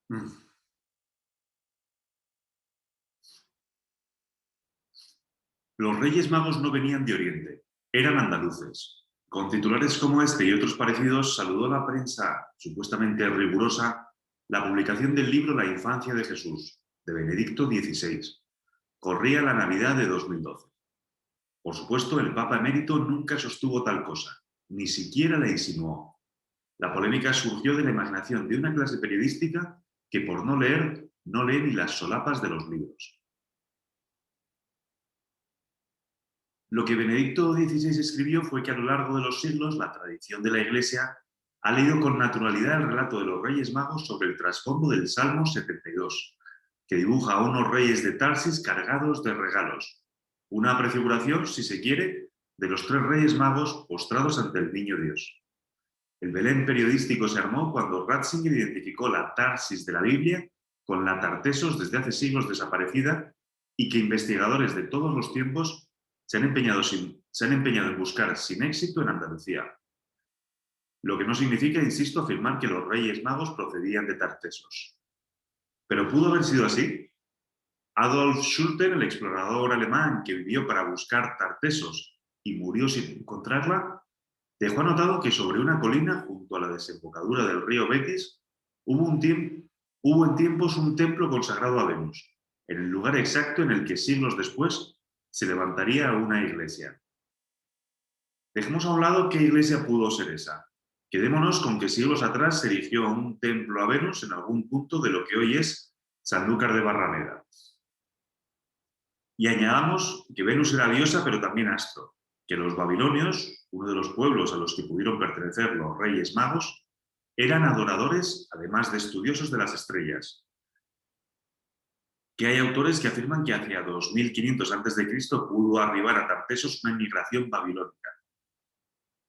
Mm. Los Reyes Magos no venían de Oriente, eran andaluces. Con titulares como este y otros parecidos, saludó la prensa supuestamente rigurosa la publicación del libro La infancia de Jesús, de Benedicto XVI. Corría la Navidad de 2012. Por supuesto, el Papa emérito nunca sostuvo tal cosa, ni siquiera la insinuó. La polémica surgió de la imaginación de una clase periodística que, por no leer, no lee ni las solapas de los libros. Lo que Benedicto XVI escribió fue que a lo largo de los siglos la tradición de la Iglesia ha leído con naturalidad el relato de los Reyes Magos sobre el trasfondo del Salmo 72, que dibuja a unos reyes de Tarsis cargados de regalos. Una prefiguración, si se quiere, de los tres Reyes Magos postrados ante el Niño Dios. El Belén periodístico se armó cuando Ratzinger identificó la Tarsis de la Biblia con la Tartesos desde hace siglos desaparecida y que investigadores de todos los tiempos se han empeñado en buscar sin éxito en Andalucía. Lo que no significa, insisto, afirmar que los Reyes Magos procedían de Tartesos. ¿Pero pudo haber sido así? Adolf Schulter, el explorador alemán que vivió para buscar Tartesos y murió sin encontrarla, dejó anotado que sobre una colina junto a la desembocadura del río Betis hubo en tiempos un templo consagrado a Venus, en el lugar exacto en el que siglos después se levantaría una iglesia. Dejemos a un lado qué iglesia pudo ser esa. Quedémonos con que siglos atrás se erigió un templo a Venus en algún punto de lo que hoy es Sanlúcar de Barrameda. Y añadamos que Venus era diosa, pero también astro, que los babilonios, uno de los pueblos a los que pudieron pertenecer los Reyes Magos, eran adoradores, además de estudiosos de las estrellas. Que hay autores que afirman que hacia 2500 a.C. pudo arribar a Tartesos una inmigración babilónica.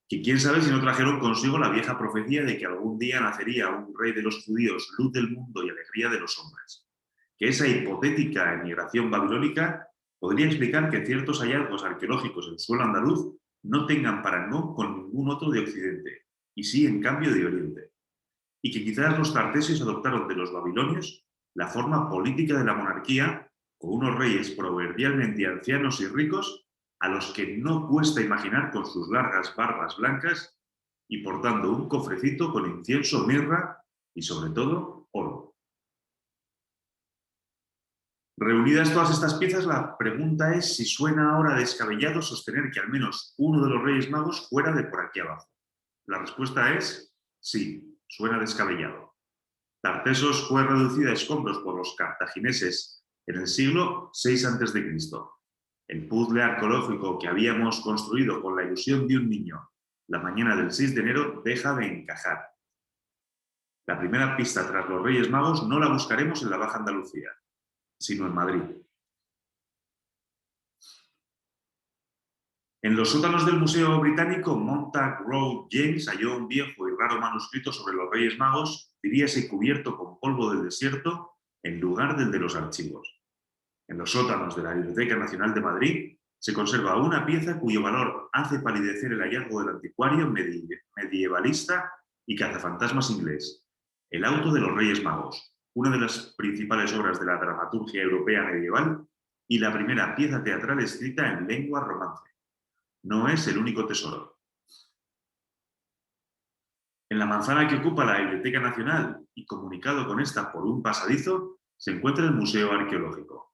Que quién sabe si no trajeron consigo la vieja profecía de que algún día nacería un rey de los judíos, luz del mundo y alegría de los hombres. Que esa hipotética emigración babilónica podría explicar que ciertos hallazgos arqueológicos en suelo andaluz no tengan parangón con ningún otro de Occidente, y sí, en cambio, de Oriente. Y que quizás los tartesios adoptaron de los babilonios la forma política de la monarquía, con unos reyes proverbialmente ancianos y ricos, a los que no cuesta imaginar con sus largas barbas blancas y portando un cofrecito con incienso, mirra y, sobre todo, oro. Reunidas todas estas piezas, la pregunta es si suena ahora descabellado sostener que al menos uno de los Reyes Magos fuera de por aquí abajo. La respuesta es sí, suena descabellado. Tartesos fue reducida a escombros por los cartagineses en el siglo VI a.C. El puzzle arqueológico que habíamos construido con la ilusión de un niño la mañana del 6 de enero deja de encajar. La primera pista tras los Reyes Magos no la buscaremos en la Baja Andalucía, sino en Madrid. En los sótanos del Museo Británico, Montague James halló un viejo y raro manuscrito sobre los Reyes Magos, diríase cubierto con polvo del desierto, en lugar del de los archivos. En los sótanos de la Biblioteca Nacional de Madrid se conserva una pieza cuyo valor hace palidecer el hallazgo del anticuario medievalista y cazafantasmas inglés, El auto de los Reyes Magos, una de las principales obras de la dramaturgia europea medieval y la primera pieza teatral escrita en lengua romance. No es el único tesoro. En la manzana que ocupa la Biblioteca Nacional y comunicado con esta por un pasadizo, se encuentra el Museo Arqueológico.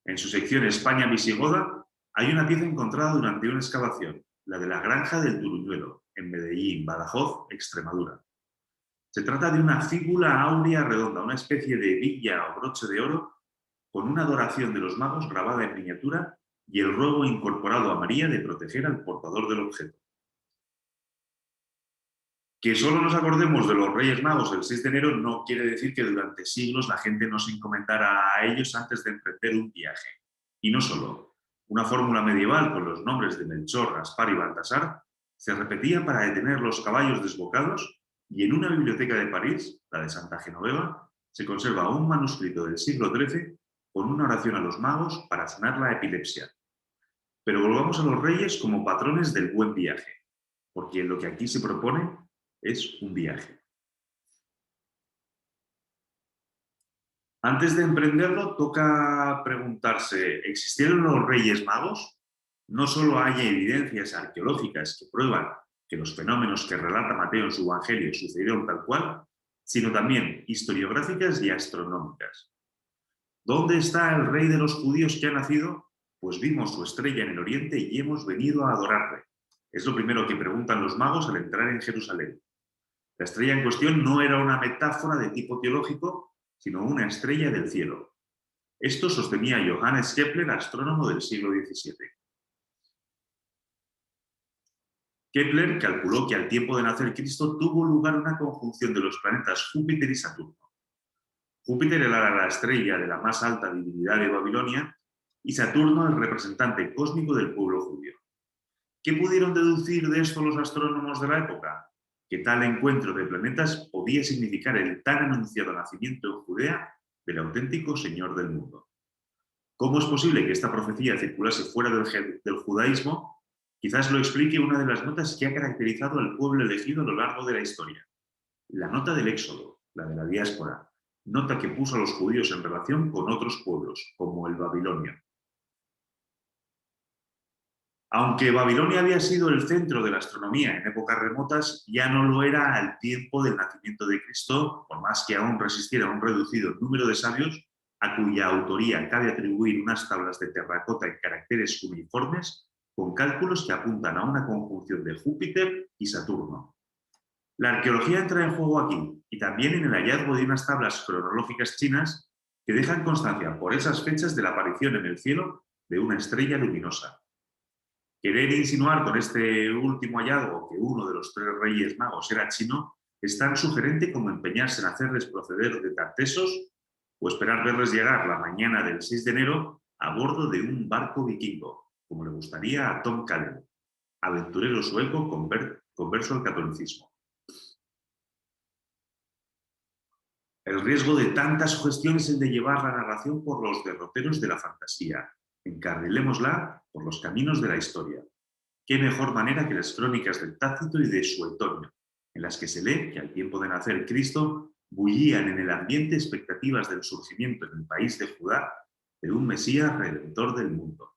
En su sección España visigoda hay una pieza encontrada durante una excavación, la de la Granja del Turuñuelo, en Medellín, Badajoz, Extremadura. Se trata de una fíbula áurea redonda, una especie de villa o broche de oro con una adoración de los magos grabada en miniatura y el ruego incorporado a María de proteger al portador del objeto. Que solo nos acordemos de los Reyes Magos el 6 de enero no quiere decir que durante siglos la gente no se encomendara a ellos antes de emprender un viaje. Y no solo. Una fórmula medieval con los nombres de Melchor, Gaspar y Baltasar se repetía para detener los caballos desbocados y en una biblioteca de París, la de Santa Genoveva, se conserva un manuscrito del siglo XIII con una oración a los magos para sanar la epilepsia. Pero volvamos a los reyes como patrones del buen viaje, porque lo que aquí se propone es un viaje. Antes de emprenderlo, toca preguntarse, ¿existieron los Reyes Magos? No solo hay evidencias arqueológicas que prueban que los fenómenos que relata Mateo en su Evangelio sucedieron tal cual, sino también historiográficas y astronómicas. ¿Dónde está el rey de los judíos que ha nacido? Pues vimos su estrella en el oriente y hemos venido a adorarle. Es lo primero que preguntan los magos al entrar en Jerusalén. La estrella en cuestión no era una metáfora de tipo teológico, sino una estrella del cielo. Esto sostenía Johannes Kepler, astrónomo del siglo XVII. Kepler calculó que al tiempo de nacer Cristo tuvo lugar una conjunción de los planetas Júpiter y Saturno. Júpiter era la estrella de la más alta divinidad de Babilonia y Saturno el representante cósmico del pueblo judío. ¿Qué pudieron deducir de esto los astrónomos de la época? Que tal encuentro de planetas podía significar el tan anunciado nacimiento en Judea del auténtico Señor del mundo. ¿Cómo es posible que esta profecía circulase fuera del judaísmo? Quizás lo explique una de las notas que ha caracterizado al pueblo elegido a lo largo de la historia. La nota del Éxodo, la de la diáspora, nota que puso a los judíos en relación con otros pueblos, como el babilonio. Aunque Babilonia había sido el centro de la astronomía en épocas remotas, ya no lo era al tiempo del nacimiento de Cristo, por más que aún resistiera un reducido número de sabios, a cuya autoría cabe atribuir unas tablas de terracota en caracteres uniformes, con cálculos que apuntan a una conjunción de Júpiter y Saturno. La arqueología entra en juego aquí, y también en el hallazgo de unas tablas cronológicas chinas que dejan constancia por esas fechas de la aparición en el cielo de una estrella luminosa. Querer insinuar con este último hallazgo que uno de los 3 reyes magos era chino es tan sugerente como empeñarse en hacerles proceder de Tartesos o esperar verles llegar la mañana del 6 de enero a bordo de un barco vikingo, como le gustaría a Tom Callen, aventurero sueco converso al catolicismo. El riesgo de tanta sugestión es el de llevar la narración por los derroteros de la fantasía. Encarrilémosla por los caminos de la historia. ¿Qué mejor manera que las crónicas de Tácito y de Suetonio, en las que se lee que al tiempo de nacer Cristo bullían en el ambiente expectativas del surgimiento en el país de Judá de un Mesías redentor del mundo?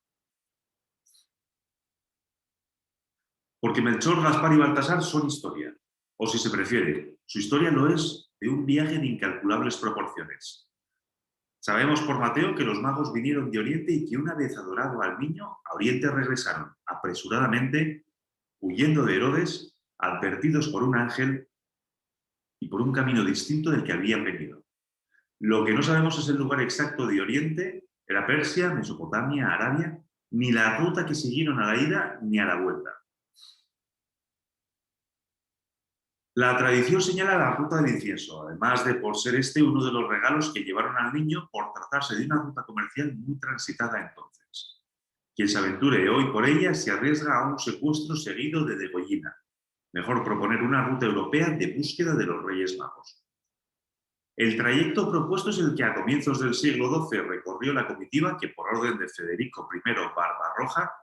Porque Melchor, Gaspar y Baltasar son historia, o si se prefiere, su historia lo es de un viaje de incalculables proporciones. Sabemos por Mateo que los magos vinieron de Oriente y que una vez adorado al niño, a Oriente regresaron apresuradamente, huyendo de Herodes, advertidos por un ángel y por un camino distinto del que habían venido. Lo que no sabemos es el lugar exacto de Oriente, era Persia, Mesopotamia, Arabia, ni la ruta que siguieron a la ida ni a la vuelta. La tradición señala la ruta del incienso, además de por ser este uno de los regalos que llevaron al niño por tratarse de una ruta comercial muy transitada entonces. Quien se aventure hoy por ella se arriesga a un secuestro seguido de degollina. Mejor proponer una ruta europea de búsqueda de los Reyes Magos. El trayecto propuesto es el que a comienzos del siglo XII recorrió la comitiva que, por orden de Federico I Barbarroja,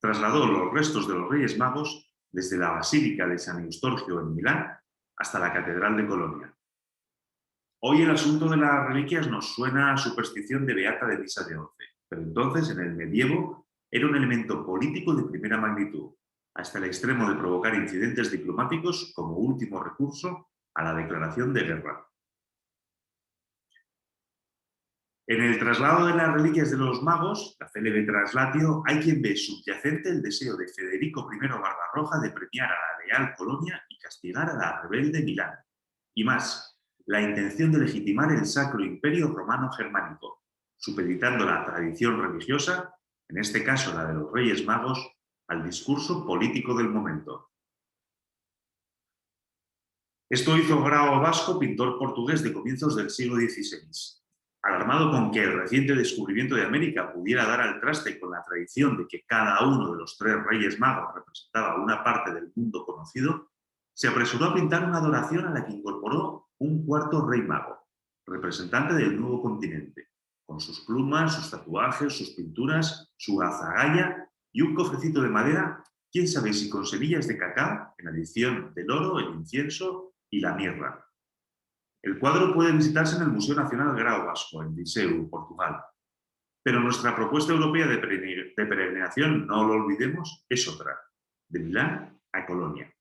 trasladó los restos de los Reyes Magos desde la Basílica de San Eustorgio en Milán hasta la Catedral de Colonia. Hoy el asunto de las reliquias nos suena a superstición de beata de misa de once, pero entonces, en el medievo, era un elemento político de primera magnitud, hasta el extremo de provocar incidentes diplomáticos como último recurso a la declaración de guerra. En el traslado de las reliquias de los magos, la célebre traslatio, hay quien ve subyacente el deseo de Federico I Barbarroja de premiar a la leal Colonia y castigar a la rebelde Milán. Y más, la intención de legitimar el Sacro Imperio Romano Germánico, supeditando la tradición religiosa, en este caso la de los Reyes Magos, al discurso político del momento. Esto hizo Grao Vasco, pintor portugués de comienzos del siglo XVI. Alarmado con que el reciente descubrimiento de América pudiera dar al traste con la tradición de que cada uno de los 3 Reyes Magos representaba una parte del mundo conocido, se apresuró a pintar una adoración a la que incorporó un 4.º Rey Mago, representante del nuevo continente, con sus plumas, sus tatuajes, sus pinturas, su azagaya y un cofrecito de madera, quién sabe si con semillas de cacao, en adición del oro, el incienso y la mirra. El cuadro puede visitarse en el Museo Nacional Grao Vasco, en Viseu, Portugal. Pero nuestra propuesta europea de peregrinación, no lo olvidemos, es otra, de Milán a Colonia.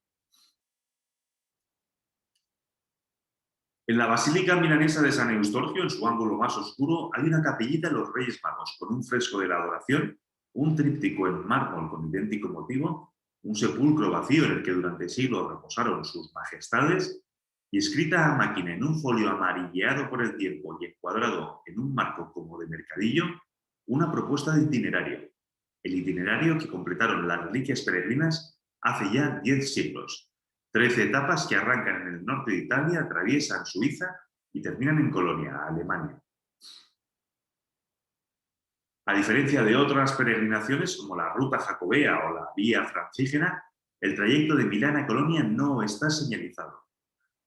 En la Basílica Milanesa de San Eustorgio, en su ángulo más oscuro, hay una capillita de los Reyes Magos, con un fresco de la Adoración, un tríptico en mármol con idéntico motivo, un sepulcro vacío en el que durante siglos reposaron sus majestades, y escrita a máquina en un folio amarilleado por el tiempo y encuadrado en un marco como de mercadillo, una propuesta de itinerario. El itinerario que completaron las reliquias peregrinas hace ya 10 siglos. 13 etapas que arrancan en el norte de Italia, atraviesan Suiza y terminan en Colonia, Alemania. A diferencia de otras peregrinaciones como la Ruta Jacobea o la Vía Francígena, el trayecto de Milán a Colonia no está señalizado.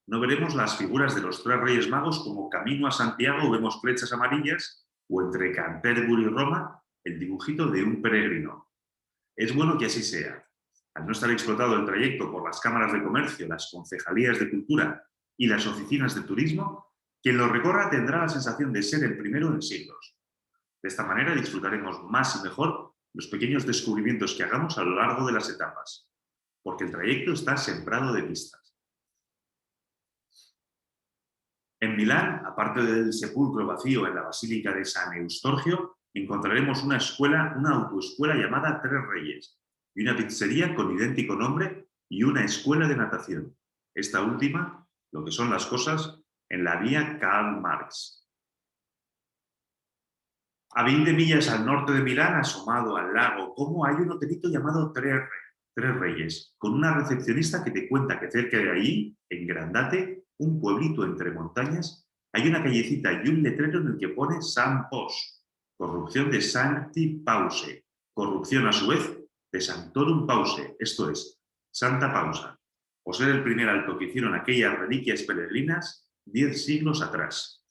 No veremos las figuras de los 3 Reyes Magos como camino a Santiago vemos flechas amarillas o entre Canterbury y Roma el dibujito de un peregrino. Es bueno que así sea. Al no estar explotado el trayecto por las cámaras de comercio, las concejalías de cultura y las oficinas de turismo, quien lo recorra tendrá la sensación de ser el primero en siglos. De esta manera disfrutaremos más y mejor los pequeños descubrimientos que hagamos a lo largo de las etapas, porque el trayecto está sembrado de pistas. En Milán, aparte del sepulcro vacío en la Basílica de San Eustorgio, encontraremos una autoescuela llamada Tres Reyes, y una pizzería con idéntico nombre y una escuela de natación. Esta última, lo que son las cosas, en la vía Karl Marx. A 20 millas al norte de Milán, asomado al lago Como, hay un hotelito llamado Tres Reyes, con una recepcionista que te cuenta que cerca de allí, en Grandate, un pueblito entre montañas, hay una callecita y un letrero en el que pone San Pos, corrupción de Sancti Pause, corrupción a su vez de Sanctorum Pause, esto es, Santa Pausa, por ser el primer alto que hicieron aquellas reliquias peregrinas 10 siglos atrás.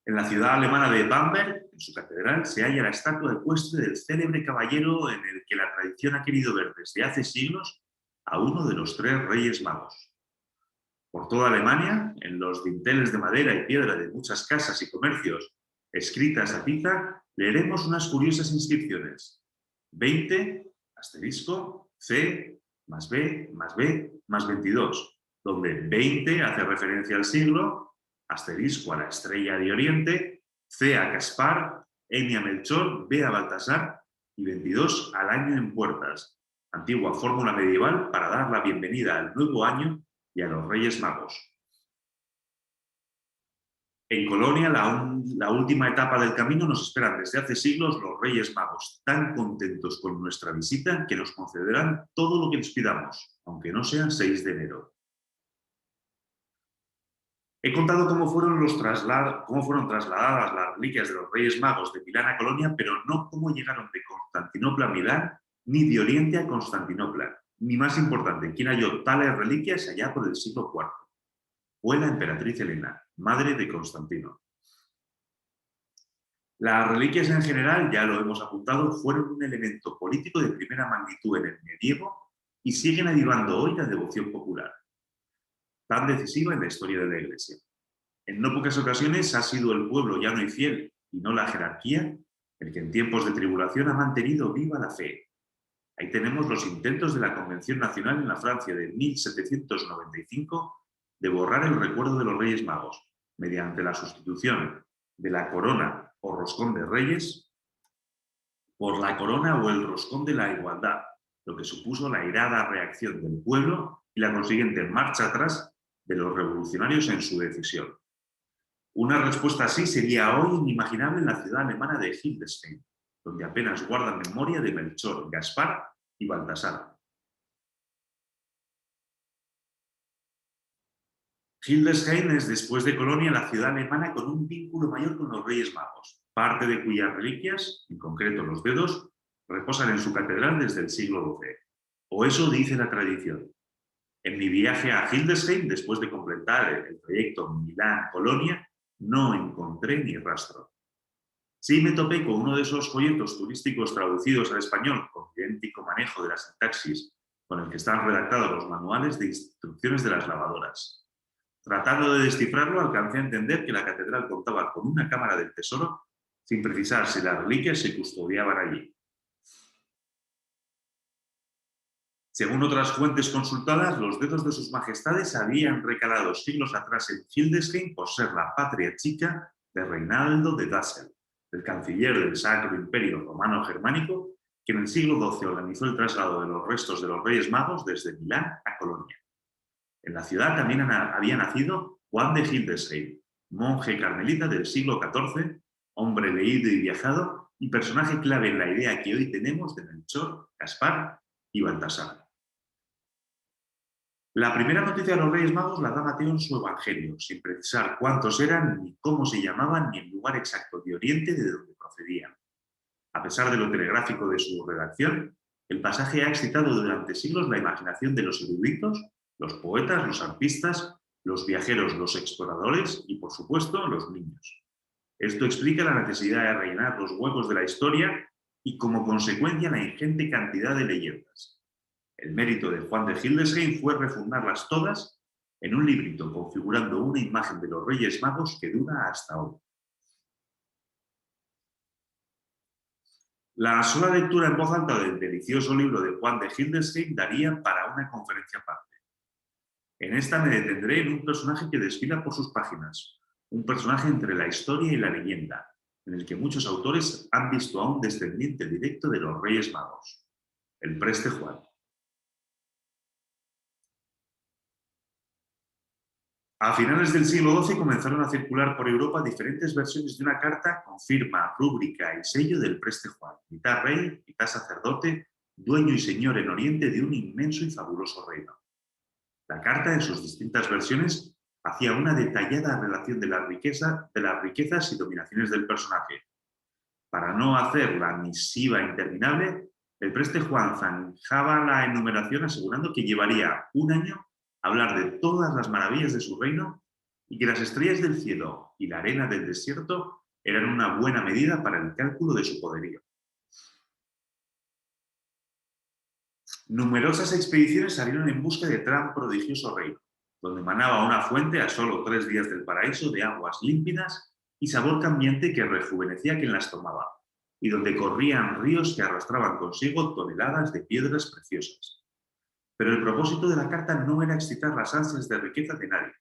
En la ciudad alemana de Bamberg, en su catedral, se halla la estatua ecuestre del célebre caballero en el que la tradición ha querido ver desde hace siglos a uno de los 3 Reyes Magos. Por toda Alemania, en los dinteles de madera y piedra de muchas casas y comercios escritas a tiza, leeremos unas curiosas inscripciones. 20, asterisco, C, más B, más B, más 22, donde 20 hace referencia al siglo, asterisco a la estrella de Oriente, C a Caspar, N a Melchor, B a Baltasar y 22 al año en puertas, antigua fórmula medieval para dar la bienvenida al nuevo año y a los Reyes Magos. En Colonia, la última etapa del camino, nos esperan desde hace siglos los Reyes Magos, tan contentos con nuestra visita que nos concederán todo lo que les pidamos, aunque no sea 6 de enero. He contado cómo fueron trasladadas las reliquias de los Reyes Magos de Milán a Colonia, pero no cómo llegaron de Constantinopla a Milán, ni de Oriente a Constantinopla. Ni más importante, quién halló tales reliquias allá por el siglo IV. Fue la emperatriz Helena, madre de Constantino. Las reliquias en general, ya lo hemos apuntado, fueron un elemento político de primera magnitud en el medievo y siguen avivando hoy la devoción popular, tan decisiva en la historia de la Iglesia. En no pocas ocasiones ha sido el pueblo llano y fiel, y no la jerarquía, el que en tiempos de tribulación ha mantenido viva la fe. Ahí tenemos los intentos de la Convención Nacional en la Francia de 1795 de borrar el recuerdo de los Reyes Magos, mediante la sustitución de la corona o roscón de reyes por la corona o el roscón de la igualdad, lo que supuso la airada reacción del pueblo y la consiguiente marcha atrás de los revolucionarios en su decisión. Una respuesta así sería hoy inimaginable en la ciudad alemana de Hildesheim, donde apenas guardan memoria de Melchor, Gaspar y Baltasar. Hildesheim es, después de Colonia, la ciudad alemana con un vínculo mayor con los Reyes Magos, parte de cuyas reliquias, en concreto los dedos, reposan en su catedral desde el siglo XII. O eso dice la tradición. En mi viaje a Hildesheim, después de completar el trayecto Milán-Colonia, no encontré ni rastro. Sí me topé con uno de esos folletos turísticos traducidos al español con idéntico manejo de la sintaxis con el que están redactados los manuales de instrucciones de las lavadoras. Tratando de descifrarlo, alcancé a entender que la catedral contaba con una cámara del tesoro, sin precisar si las reliquias se custodiaban allí. Según otras fuentes consultadas, los dedos de sus majestades habían recalado siglos atrás en Hildesheim por ser la patria chica de Reinaldo de Dassel, el canciller del Sacro Imperio Romano Germánico, que en el siglo XII organizó el traslado de los restos de los Reyes Magos desde Milán a Colonia. En la ciudad también había nacido Juan de Hildesheim, monje carmelita del siglo XIV, hombre leído y viajado y personaje clave en la idea que hoy tenemos de Melchor, Gaspar y Baltasar. La primera noticia de los Reyes Magos la da Mateo en su Evangelio, sin precisar cuántos eran, ni cómo se llamaban, ni el lugar exacto de Oriente de donde procedían. A pesar de lo telegráfico de su redacción, el pasaje ha excitado durante siglos la imaginación de los eruditos, los poetas, los artistas, los viajeros, los exploradores y, por supuesto, los niños. Esto explica la necesidad de rellenar los huecos de la historia y, como consecuencia, la ingente cantidad de leyendas. El mérito de Juan de Hildesheim fue refundarlas todas en un librito configurando una imagen de los Reyes Magos que dura hasta hoy. La sola lectura en voz alta del delicioso libro de Juan de Hildesheim daría para una conferencia aparte. En esta me detendré en un personaje que desfila por sus páginas, un personaje entre la historia y la leyenda, en el que muchos autores han visto a un descendiente directo de los Reyes Magos, el preste Juan. A finales del siglo XII comenzaron a circular por Europa diferentes versiones de una carta con firma, rúbrica y sello del preste Juan, mitad rey, mitad sacerdote, dueño y señor en Oriente de un inmenso y fabuloso reino. La carta, en sus distintas versiones, hacía una detallada relación de las riquezas y dominaciones del personaje. Para no hacer la misiva interminable, el preste Juan zanjaba la enumeración asegurando que llevaría un año hablar de todas las maravillas de su reino y que las estrellas del cielo y la arena del desierto eran una buena medida para el cálculo de su poderío. Numerosas expediciones salieron en busca de tan prodigioso reino, donde manaba una fuente a solo 3 días del paraíso de aguas límpidas y sabor cambiante que rejuvenecía quien las tomaba, y donde corrían ríos que arrastraban consigo toneladas de piedras preciosas. Pero el propósito de la carta no era excitar las ansias de riqueza de nadie,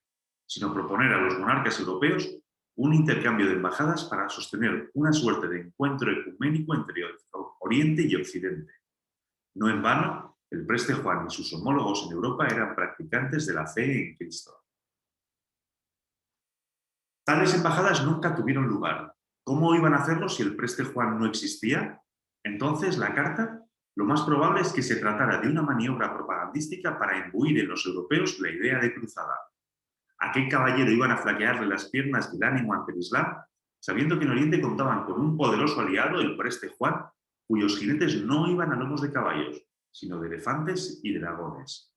sino proponer a los monarcas europeos un intercambio de embajadas para sostener una suerte de encuentro ecuménico entre Oriente y Occidente. No en vano, el preste Juan y sus homólogos en Europa eran practicantes de la fe en Cristo. Tales embajadas nunca tuvieron lugar. ¿Cómo iban a hacerlo si el preste Juan no existía? Entonces, la carta, lo más probable es que se tratara de una maniobra propagandística para imbuir en los europeos la idea de cruzada. ¿A qué caballero iban a flaquearle las piernas del ánimo ante el Islam, sabiendo que en Oriente contaban con un poderoso aliado, el preste Juan, cuyos jinetes no iban a lomos de caballos, sino de elefantes y dragones?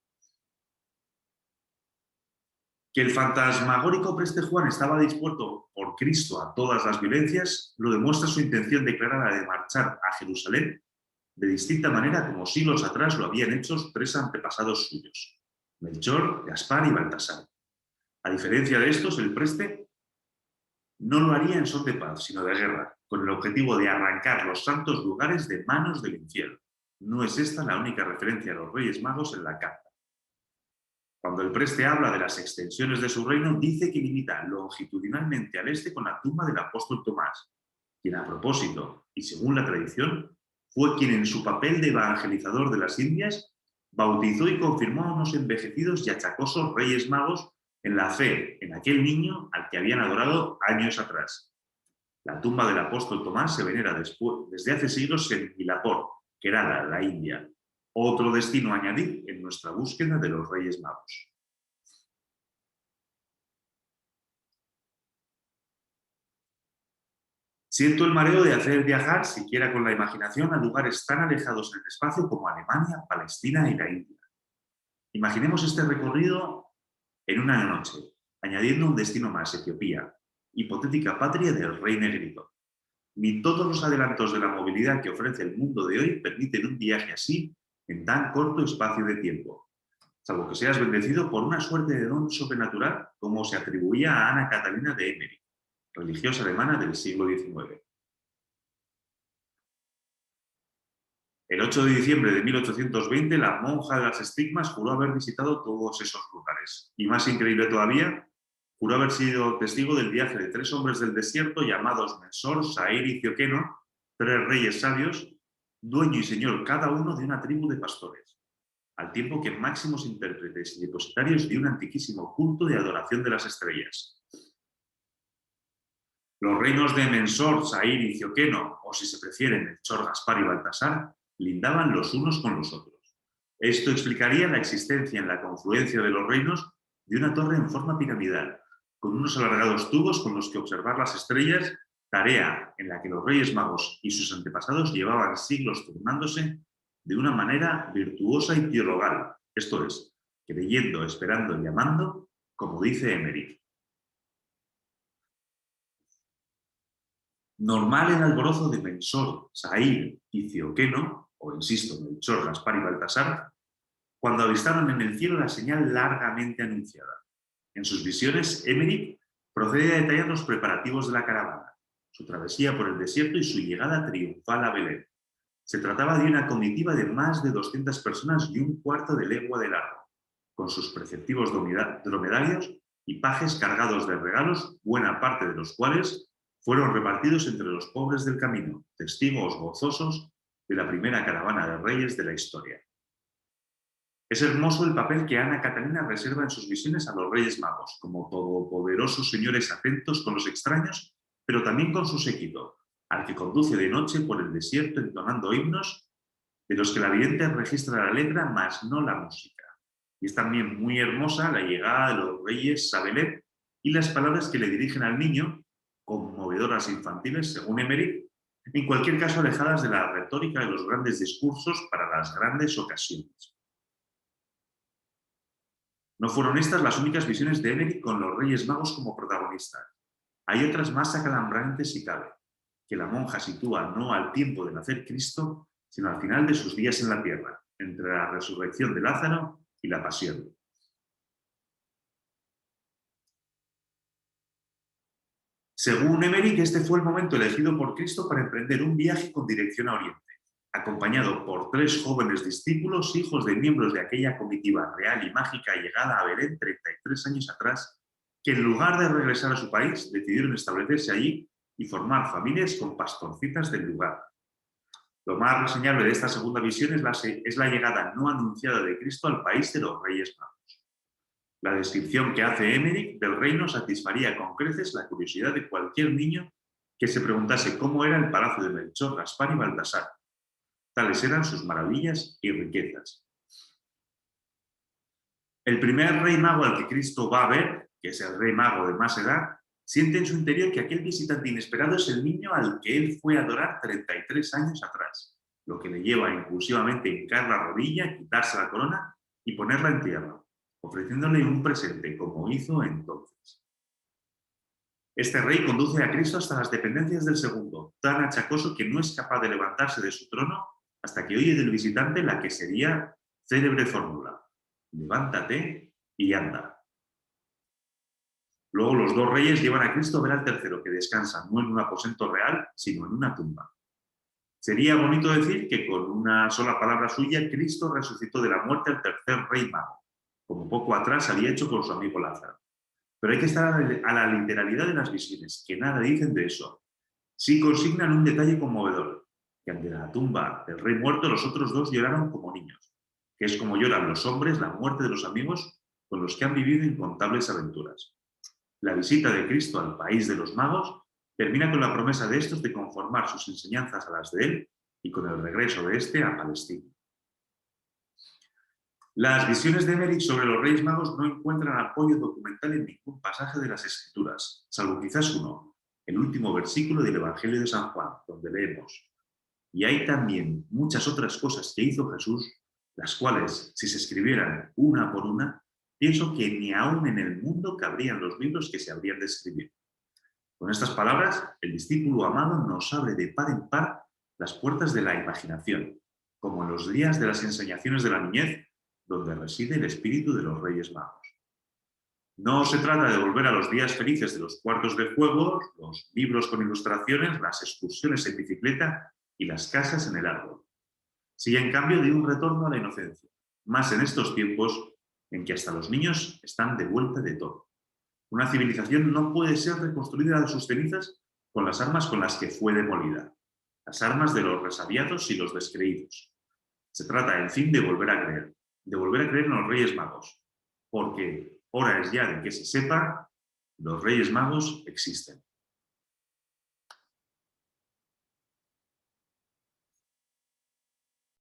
Que el fantasmagórico preste Juan estaba dispuesto por Cristo a todas las violencias lo demuestra su intención declarada de marchar a Jerusalén de distinta manera como siglos atrás lo habían hecho 3 antepasados suyos, Melchor, Gaspar y Baltasar. A diferencia de estos, el preste no lo haría en son de paz, sino de guerra, con el objetivo de arrancar los santos lugares de manos del infierno. No es esta la única referencia a los Reyes Magos en la carta. Cuando el preste habla de las extensiones de su reino, dice que limita longitudinalmente al este con la tumba del apóstol Tomás, quien a propósito, y según la tradición, fue quien en su papel de evangelizador de las Indias bautizó y confirmó a unos envejecidos y achacosos Reyes Magos en la fe en aquel niño al que habían adorado años atrás. La tumba del apóstol Tomás se venera desde hace siglos en Milapur, Kerala, la India, otro destino a añadir en nuestra búsqueda de los Reyes Magos. Siento el mareo de hacer viajar, siquiera con la imaginación, a lugares tan alejados en el espacio como Alemania, Palestina y la India. Imaginemos este recorrido en una noche, añadiendo un destino más, Etiopía, hipotética patria del rey negrito. Ni todos los adelantos de la movilidad que ofrece el mundo de hoy permiten un viaje así en tan corto espacio de tiempo. salvo que seas bendecido por una suerte de don sobrenatural, como se atribuía a Ana Catalina de Emmerich, religiosa alemana del siglo XIX. El 8 de diciembre de 1820, la monja de las estigmas juró haber visitado todos esos lugares. Y más increíble todavía, juró haber sido testigo del viaje de 3 hombres del desierto llamados Mensor, Sair y Cioqueno, 3 reyes sabios, dueño y señor cada uno de una tribu de pastores, al tiempo que máximos intérpretes y depositarios de un antiquísimo culto de adoración de las estrellas. Los reinos de Mensor, Sair y Cioqueno, o si se prefieren, Melchor, Gaspar y Baltasar, lindaban los unos con los otros. Esto explicaría la existencia en la confluencia de los reinos de una torre en forma piramidal, con unos alargados tubos con los que observar las estrellas, tarea en la que los Reyes Magos y sus antepasados llevaban siglos turnándose de una manera virtuosa y teologal, esto es, creyendo, esperando y amando, como dice Emmerich. Normal el alborozo de Mensor, Sair y Cioqueno, o insisto, Melchor, Gaspar y Baltasar, cuando avistaron en el cielo la señal largamente anunciada. En sus visiones, Emmerich procede a detallar los preparativos de la caravana, su travesía por el desierto y su llegada triunfal a Belén. Se trataba de una comitiva de más de 200 personas y un cuarto de legua de largo, con sus preceptivos dromedarios y pajes cargados de regalos, buena parte de los cuales fueron repartidos entre los pobres del camino, testigos gozosos de la primera caravana de reyes de la historia. Es hermoso el papel que Ana Catalina reserva en sus visiones a los Reyes Magos, como todopoderosos señores atentos con los extraños, pero también con su séquito, al que conduce de noche por el desierto entonando himnos de los que la vidente registra la letra, mas no la música. Y es también muy hermosa la llegada de los Reyes a Belén y las palabras que le dirigen al niño, conmovedoras e infantiles, según Emmerich, en cualquier caso alejadas de la retórica de los grandes discursos para las grandes ocasiones. No fueron estas las únicas visiones de Emmerich con los Reyes Magos como protagonistas. Hay otras más acalambrantes si cabe, que la monja sitúa no al tiempo de nacer Cristo, sino al final de sus días en la tierra, entre la resurrección de Lázaro y la pasión. Según Emmerich, este fue el momento elegido por Cristo para emprender un viaje con dirección a Oriente, acompañado por 3 jóvenes discípulos, hijos de miembros de aquella comitiva real y mágica llegada a Belén 33 años atrás, que en lugar de regresar a su país, decidieron establecerse allí y formar familias con pastorcitas del lugar. Lo más reseñable de esta segunda visión es la llegada no anunciada de Cristo al país de los Reyes Magos. La descripción que hace Emmerich del reino satisfaría con creces la curiosidad de cualquier niño que se preguntase cómo era el palacio de Melchor, Gaspar y Baltasar. Tales eran sus maravillas y riquezas. El primer rey mago al que Cristo va a ver, que es el rey mago de más edad, siente en su interior que aquel visitante inesperado es el niño al que él fue a adorar 33 años atrás, lo que le lleva impulsivamente a hincar la rodilla, quitarse la corona y ponerla en tierra, ofreciéndole un presente, como hizo entonces. Este rey conduce a Cristo hasta las dependencias del segundo, tan achacoso que no es capaz de levantarse de su trono hasta que oye del visitante la que sería célebre fórmula: levántate y anda. Luego los 2 reyes llevan a Cristo a ver al tercero, que descansa no en un aposento real, sino en una tumba. Sería bonito decir que con una sola palabra suya, Cristo resucitó de la muerte al tercer rey mago, como poco atrás había hecho con su amigo Lázaro. Pero hay que estar a la literalidad de las visiones, que nada dicen de eso. Sí consignan un detalle conmovedor, que ante la tumba del rey muerto los otros 2 lloraron como niños, que es como lloran los hombres la muerte de los amigos con los que han vivido incontables aventuras. La visita de Cristo al país de los magos termina con la promesa de estos de conformar sus enseñanzas a las de él y con el regreso de este a Palestina. Las visiones de Emmerich sobre los Reyes Magos no encuentran apoyo documental en ningún pasaje de las Escrituras, salvo quizás uno, el último versículo del Evangelio de San Juan, donde leemos: y hay también muchas otras cosas que hizo Jesús, las cuales, si se escribieran una por una, pienso que ni aún en el mundo cabrían los libros que se habrían de escribir. Con estas palabras, el discípulo amado nos abre de par en par las puertas de la imaginación, como en los días de las enseñaciones de la niñez, donde reside el espíritu de los Reyes Magos. No se trata de volver a los días felices de los cuartos de juego, los libros con ilustraciones, las excursiones en bicicleta y las casas en el árbol. Sino en cambio de un retorno a la inocencia, más en estos tiempos en que hasta los niños están de vuelta de todo. Una civilización no puede ser reconstruida de sus cenizas con las armas con las que fue demolida, las armas de los resabiados y los descreídos. Se trata, en fin, de volver a creer en los Reyes Magos, porque hora es ya de que se sepa, los Reyes Magos existen.